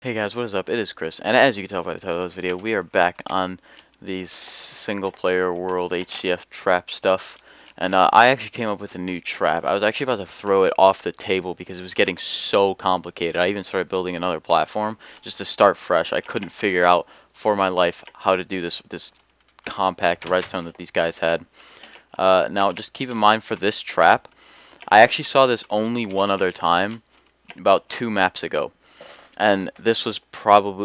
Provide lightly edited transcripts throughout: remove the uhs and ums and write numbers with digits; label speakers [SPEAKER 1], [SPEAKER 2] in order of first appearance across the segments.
[SPEAKER 1] Hey guys, what is up? It is Chris, and as you can tell by the title of this video, we are back on the single player world HCF trap stuff. And I actually came up with a new trap. I was actually about to throw it off the table because it was getting so complicated. I even started building another platform just to start fresh. I couldn't figure out for my life how to do this compact redstone that these guys had. Now just keep in mind for this trap, I actually saw this only one other time, about 2 maps ago. And this was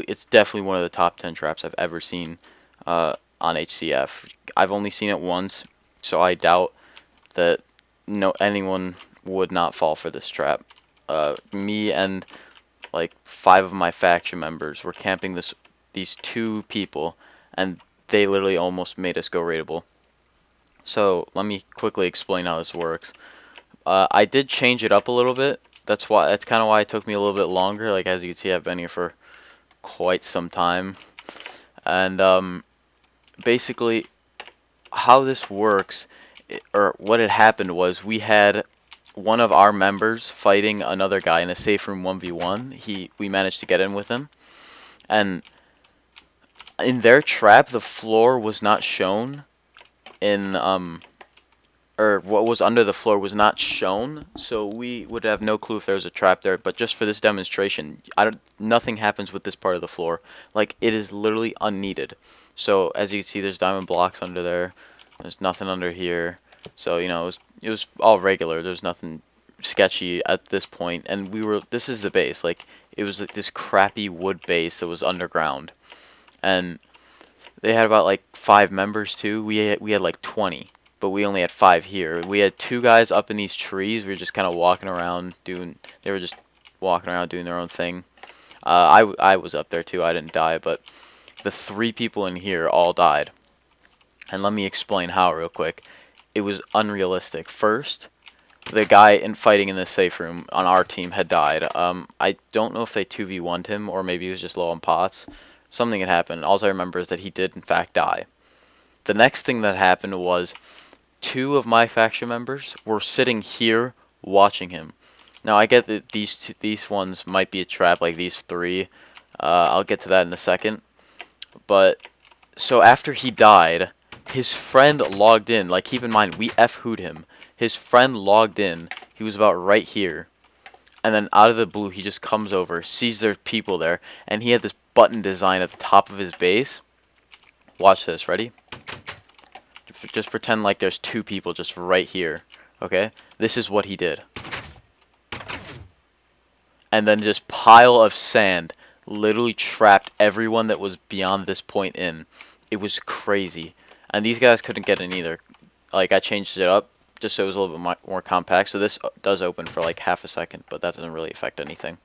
[SPEAKER 1] it's definitely one of the top 10 traps I've ever seen on HCF. I've only seen it once, so I doubt that anyone would not fall for this trap. Me and like 5 of my faction members were camping these 2 people, and they literally almost made us go raidable. So let me quickly explain how this works. I did change it up a little bit. That's kind of why it took me a little bit longer. Like, as you can see, I've been here for quite some time. And basically how this works, or what had happened, was we had one of our members fighting another guy in a safe room 1v1. We managed to get in with him, and in their trap the floor was not shown in or what was under the floor was not shown, so we would have no clue if there was a trap there. But just for this demonstration, nothing happens with this part of the floor. Like, it is literally unneeded. So as you can see, there's diamond blocks under there. There's nothing under here. So it was all regular. There's nothing sketchy at this point. And this is the base. Like, it was like this crappy wood base that was underground, and they had about like 5 members too. We had like 20. But we only had 5 here. We had 2 guys up in these trees. We were just kind of walking around they were just walking around doing their own thing. I was up there too. I didn't die, but the 3 people in here all died. And let me explain how real quick. It was unrealistic. First, the guy fighting in the safe room on our team had died. I don't know if they 2v1'd him, or maybe he was just low on pots. Something had happened. All I remember is that he did in fact die. The next thing that happened was 2 of my faction members were sitting here watching him. Now, I get that these ones might be a trap, like these 3. I'll get to that in a second. But so after he died, his friend logged in. Like, keep in mind, we F-who'd him. His friend logged in. He was about right here. And then out of the blue, he just comes over, sees there's people there, and he had this button design at the top of his base. Watch this. Ready? Just pretend like there's 2 people just right here, okay? This is what he did. And then just pile of sand literally trapped everyone that was beyond this point in. It was crazy. And these guys couldn't get in either. Like, I changed it up just so it was a little bit more compact. So this does open for like half a second, but that doesn't really affect anything.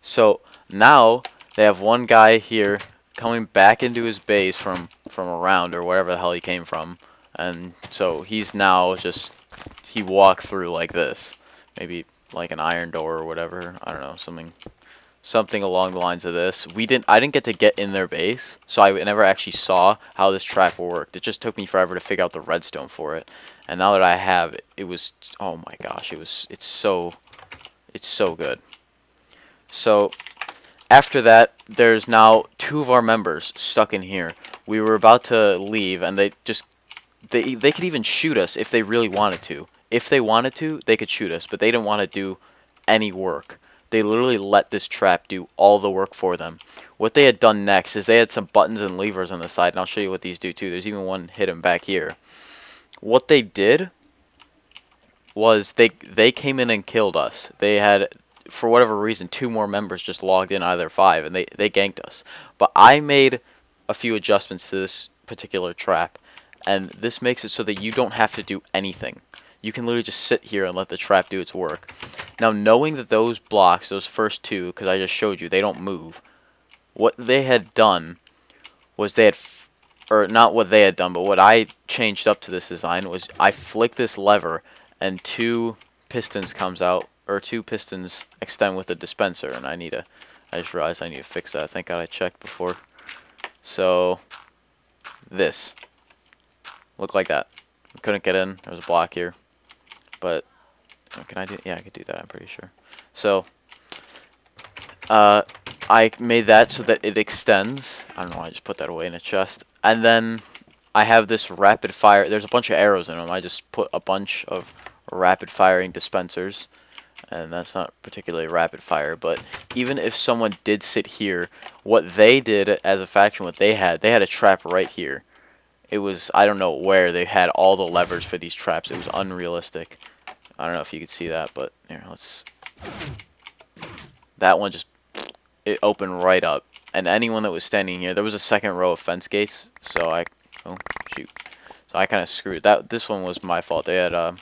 [SPEAKER 1] So now they have one guy here coming back into his base from around, or wherever the hell he came from, and so he's now he walked through like this, maybe like an iron door or whatever. I don't know, something along the lines of this. I didn't get to get in their base, so I never actually saw how this trap worked. It just took me forever to figure out the redstone for it, and now that I have it, it was, oh my gosh, it's so good. So after that, there's now 2 of our members stuck in here. We were about to leave, and they could even shoot us if they really wanted to. If they wanted to, they could shoot us, but they didn't want to do any work. They literally let this trap do all the work for them. What they had done next is they had some buttons and levers on the side, and I'll show you what these do too. There's even one hidden back here. What they did was they came in and killed us. They had, for whatever reason, 2 more members just logged in out of their 5, and they ganked us. But I made a few adjustments to this particular trap, and this makes it so that you don't have to do anything. You can literally just sit here and let the trap do its work. Now, knowing that those blocks, those first 2, because I just showed you, they don't move. What they had done was or not what they had done, but what I changed up to this design was I flick this lever, and 2 pistons comes out, or 2 pistons extend with a dispenser, and I just realized I need to fix that. Thank God I checked before. So this looked like that. I couldn't get in. There was a block here, but can I do? Yeah, I could do that. I'm pretty sure. So I made that so that it extends. I don't know why I just put that away in a chest. And then I have this rapid fire. There's a bunch of arrows in them. I just put a bunch of rapid firing dispensers. And that's not particularly rapid fire. But even if someone did sit here, what they did as a faction, what they had a trap right here. It was, I don't know where, they had all the levers for these traps. It was unrealistic. I don't know if you could see that, but here, let's... That one just, it opened right up. And anyone that was standing here, there was a second row of fence gates, so oh, shoot. So I kind of screwed that. This one was my fault. They had a,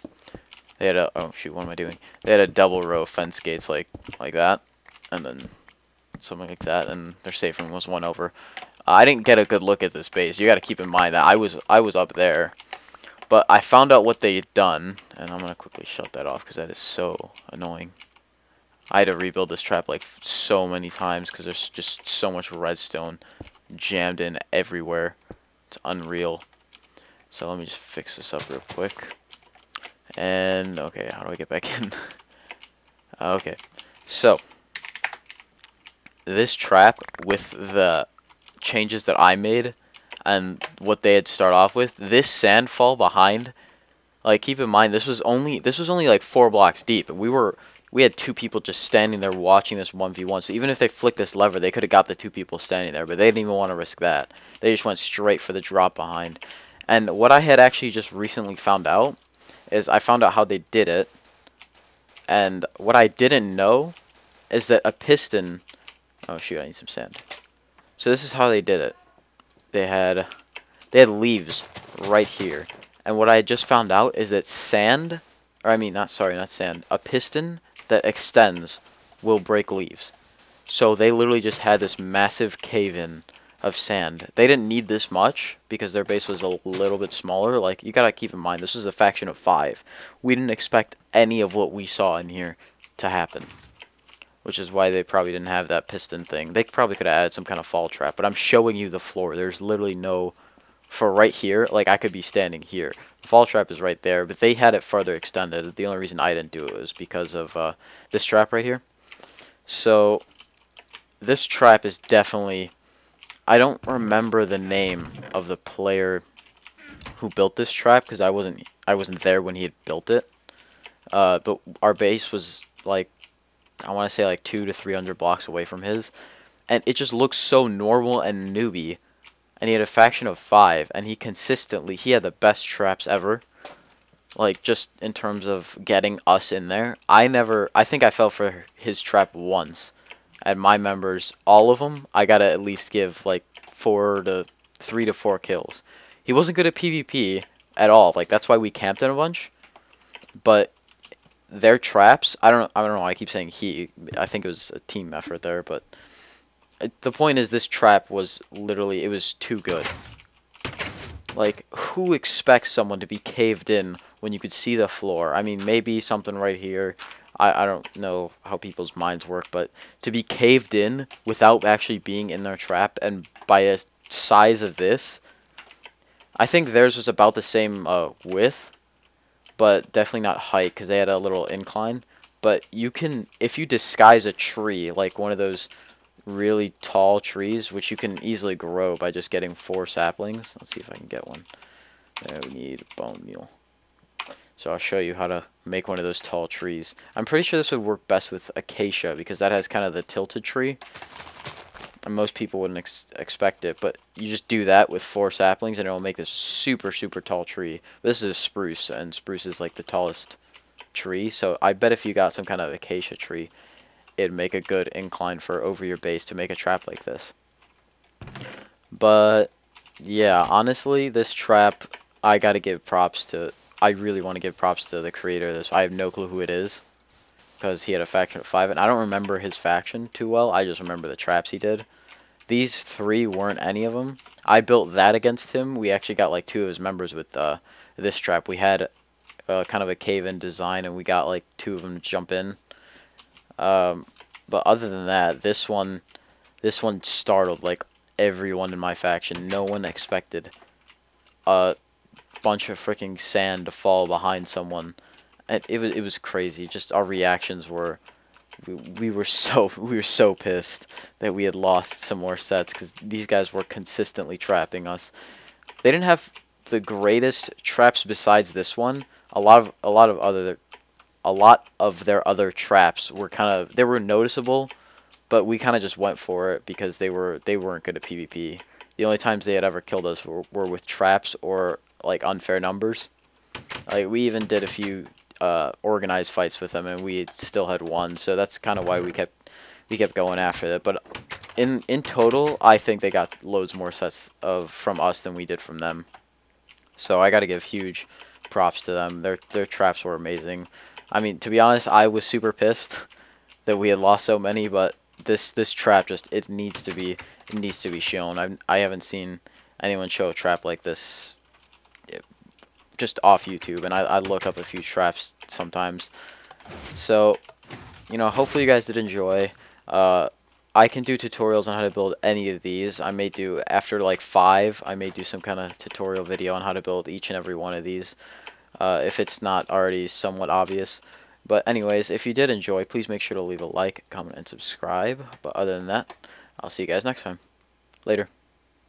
[SPEAKER 1] oh shoot, what am I doing? They had a double row of fence gates like that, and then something like that, and their safe room was one over. I didn't get a good look at this base. You got to keep in mind that I was up there, but I found out what they had done, and I'm gonna quickly shut that off because that is so annoying. I had to rebuild this trap like so many times because there's just so much redstone jammed in everywhere. It's unreal. So let me just fix this up real quick. And okay, how do I get back in? Okay, so this trap with the changes that I made and what they had start off with, this sand fall behind, like keep in mind this was only like 4 blocks deep. We had 2 people just standing there watching this 1v1. So even if they flicked this lever, they could have got the 2 people standing there, but they didn't even want to risk that. They just went straight for the drop behind. And what I had actually just recently found out is I found out how they did it. And what I didn't know is that a piston, oh shoot, I need some sand. So this is how they did it. They had leaves right here. And what I just found out is that sand, or I mean not sand, a piston that extends will break leaves. So they literally just had this massive cave-in of sand. They didn't need this much because their base was a little bit smaller. Like, you gotta keep in mind, this is a faction of 5. We didn't expect any of what we saw in here to happen, which is why they probably didn't have that piston thing. They probably could have added some kind of fall trap, but I'm showing you the floor. There's literally no, for right here, like I could be standing here. The fall trap is right there, but they had it further extended. The only reason I didn't do it was because of this trap right here. So this trap is definitely, I don't remember the name of the player who built this trap because I wasn't there when he had built it. But our base was like, I want to say like 200 to 300 blocks away from his, and it just looks so normal and newbie. And he had a faction of 5, and he had the best traps ever. Like, just in terms of getting us in there. I think I fell for his trap once. And my members, all of them, I gotta at least give like 3 to 4 kills. He wasn't good at PvP at all. Like, that's why we camped in a bunch. But their traps, I don't know why I keep saying he. I think it was a team effort there, but the point is this trap was literally, it was too good. Like, who expects someone to be caved in when you could see the floor? I mean, maybe something right here. I don't know how people's minds work, but to be caved in without actually being in their trap, and by a size of this, I think theirs was about the same width, but definitely not height because they had a little incline. But you can, if you disguise a tree, like one of those really tall trees, which you can easily grow by just getting 4 saplings. Let's see if I can get one. We need bone meal. So I'll show you how to make one of those tall trees. I'm pretty sure this would work best with acacia because that has kind of the tilted tree. And most people wouldn't expect it, but you just do that with 4 saplings and it'll make this super, super tall tree. But this is a spruce, and spruce is like the tallest tree. So I bet if you got some kind of acacia tree, it'd make a good incline for over your base to make a trap like this. But yeah, honestly, this trap, I gotta give props to, I really want to give props to the creator of this. I have no clue who it is because he had a faction of 5, and I don't remember his faction too well. I just remember the traps he did. These 3 weren't any of them. I built that against him. We actually got like 2 of his members with this trap. We had kind of a cave-in design, and we got like 2 of them to jump in. But other than that, this one startled like everyone in my faction. No one expected a bunch of freaking sand to fall behind someone. It was crazy. Just our reactions were we were so pissed that we had lost some more sets because these guys were consistently trapping us. They didn't have the greatest traps besides this one. A lot of their other traps were they were noticeable, but we kind of just went for it because they weren't good at PvP. The only times they had ever killed us were with traps or like unfair numbers. Like we even did a few organized fights with them, and we still had won. So that's kind of why we kept going after that. But in total, I think they got loads more sets from us than we did from them. So I got to give huge props to them. Their traps were amazing. I mean, to be honest, I was super pissed that we had lost so many, but this trap it needs to be shown. I haven't seen anyone show a trap like this just off YouTube, and I look up a few traps sometimes. So, you know, hopefully you guys did enjoy. I can do tutorials on how to build any of these. I may do, after like 5, I may do some kind of tutorial video on how to build each and every one of these, if it's not already somewhat obvious. But anyways, if you did enjoy, please make sure to leave a like, comment, and subscribe. But other than that, I'll see you guys next time. Later.